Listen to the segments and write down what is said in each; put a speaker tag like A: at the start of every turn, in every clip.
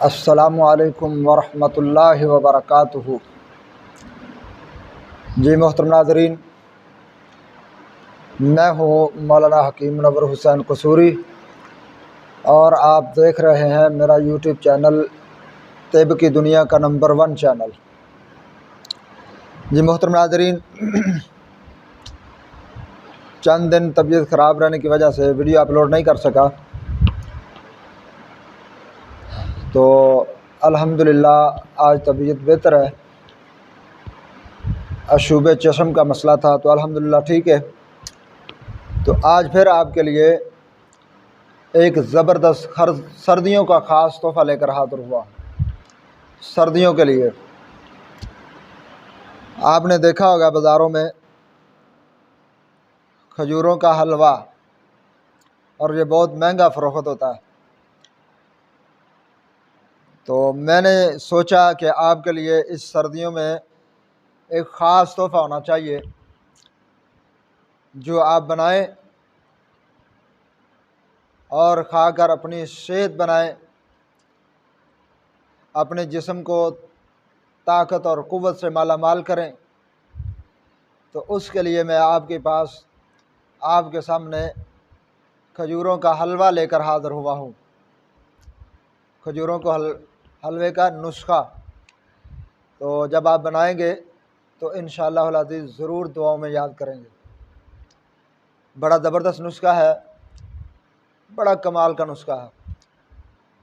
A: السلام علیکم ورحمۃ اللہ وبرکاتہ۔ جی محترم ناظرین، میں ہوں مولانا حکیم منور حسین قصوری اور آپ دیکھ رہے ہیں میرا یوٹیوب چینل طب کی دنیا کا نمبر 1 چینل۔ جی محترم ناظرین، چند دن طبیعت خراب رہنے کی وجہ سے ویڈیو اپلوڈ نہیں کر سکا، تو الحمدللہ آج طبیعت بہتر ہے۔ اشوب چشم کا مسئلہ تھا تو الحمدللہ ٹھیک ہے۔ تو آج پھر آپ کے لیے ایک زبردست سردیوں کا خاص تحفہ لے کر حاضر ہوا۔ سردیوں کے لیے آپ نے دیکھا ہوگا بازاروں میں کھجوروں کا حلوہ، اور یہ بہت مہنگا فروخت ہوتا ہے۔ تو میں نے سوچا کہ آپ کے لیے اس سردیوں میں ایک خاص تحفہ ہونا چاہیے جو آپ بنائیں اور کھا کر اپنی صحت بنائیں، اپنے جسم کو طاقت اور قوت سے مالا مال کریں۔ تو اس کے لیے میں آپ کے پاس، آپ کے سامنے کھجوروں کا حلوہ لے کر حاضر ہوا ہوں۔ کھجوروں کو حلوے کا نسخہ تو جب آپ بنائیں گے تو انشاءاللہ العزیز ضرور دعاؤں میں یاد کریں گے۔ بڑا زبردست نسخہ ہے، بڑا کمال کا نسخہ ہے۔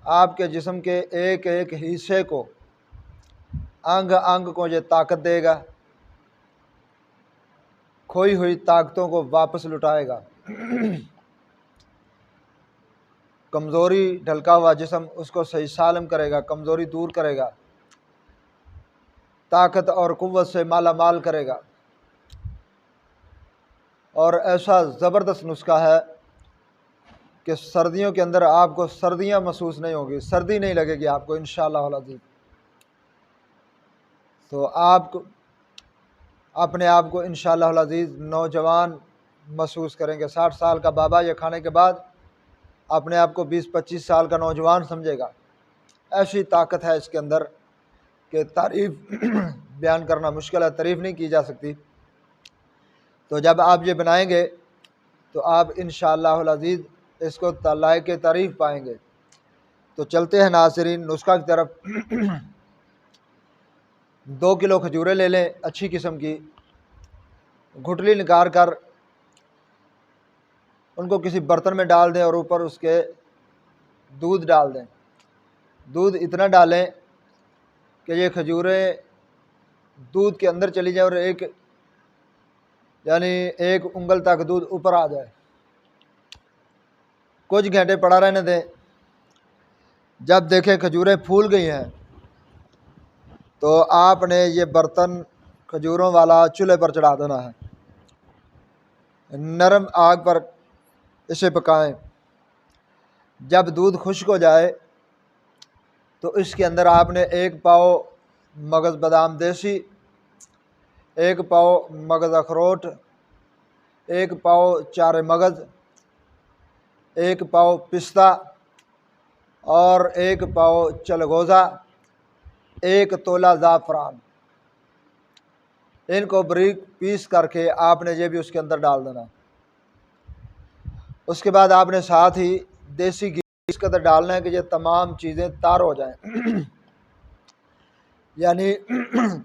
A: آپ کے جسم کے ایک ایک حصے کو، انگ انگ کو یہ طاقت دے گا، کھوئی ہوئی طاقتوں کو واپس لٹائے گا۔ کمزوری ڈھلکا ہوا جسم اس کو صحیح سالم کرے گا، کمزوری دور کرے گا، طاقت اور قوت سے مالا مال کرے گا۔ اور ایسا زبردست نسخہ ہے کہ سردیوں کے اندر آپ کو سردیاں محسوس نہیں ہوگی، سردی نہیں لگے گی آپ کو انشاءاللہ العزیز۔ تو آپ اپنے آپ کو انشاءاللہ العزیز نوجوان محسوس کریں گے۔ 60 سال کا بابا یہ کھانے کے بعد اپنے آپ کو 20-25 سال کا نوجوان سمجھے گا۔ ایسی طاقت ہے اس کے اندر کہ تعریف بیان کرنا مشکل ہے، تعریف نہیں کی جا سکتی۔ تو جب آپ یہ بنائیں گے تو آپ انشاءاللہ العزیز اس کو لائق تعریف پائیں گے۔ تو چلتے ہیں ناظرین نسخہ کی طرف۔ 2 کلو کھجوریں لے لیں اچھی قسم کی، گھٹلی نکال کر ان کو کسی برتن میں ڈال دیں اور اوپر اس کے دودھ ڈال دیں۔ دودھ اتنا ڈالیں کہ یہ کھجوریں دودھ کے اندر چلی جائیں اور ایک انگل تک دودھ اوپر آ جائے۔ کچھ گھنٹے پڑا رہنے دیں۔ جب دیکھیں کھجوریں پھول گئی ہیں تو آپ نے یہ برتن کھجوروں والا چولہے پر چڑھا دینا ہے۔ نرم آگ پر اسے پکائیں۔ جب دودھ خشک ہو جائے تو اس کے اندر آپ نے 1 پاؤ مغز بادام دیسی، 1 پاؤ مغز اخروٹ، 1 پاؤ چارے مغز، 1 پاؤ پستہ اور 1 پاؤ چلغوزہ، 1 تولہ زعفران، ان کو باریک پیس کر کے آپ نے یہ بھی اس کے اندر ڈال دینا۔ اس کے بعد آپ نے ساتھ ہی دیسی گھی اس قدر ڈالنا ہے کہ یہ تمام چیزیں تار ہو جائیں،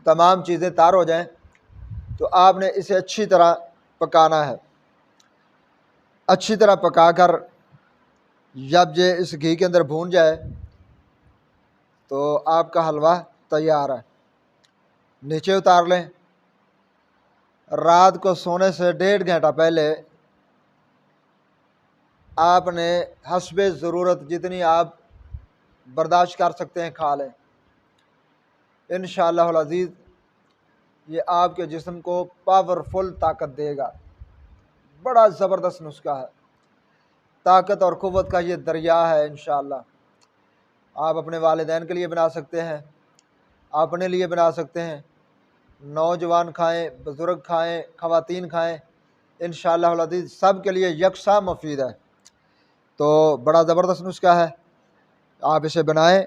A: تمام چیزیں تار ہو جائیں۔ تو آپ نے اسے اچھی طرح پکانا ہے۔ اچھی طرح پکا کر جب یہ اس گھی کے اندر بھون جائے تو آپ کا حلوہ تیار ہے۔ نیچے اتار لیں۔ رات کو سونے سے 1.5 گھنٹہ پہلے آپ نے حسب ضرورت جتنی آپ برداشت کر سکتے ہیں کھا لیں۔ انشاءاللہ العزیز یہ آپ کے جسم کو پاورفل طاقت دے گا۔ بڑا زبردست نسخہ ہے، طاقت اور قوت کا یہ دریا ہے۔ انشاءاللہ آپ اپنے والدین کے لیے بنا سکتے ہیں، اپنے لیے بنا سکتے ہیں، نوجوان کھائیں، بزرگ کھائیں، خواتین کھائیں، انشاءاللہ العزیز سب کے لیے یکساں مفید ہے۔ تو بڑا زبردست نسخہ ہے، آپ اسے بنائیں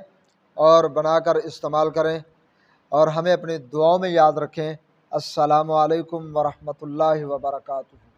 A: اور بنا کر استعمال کریں اور ہمیں اپنی دعاؤں میں یاد رکھیں۔ السلام علیکم ورحمۃ اللہ وبرکاتہ۔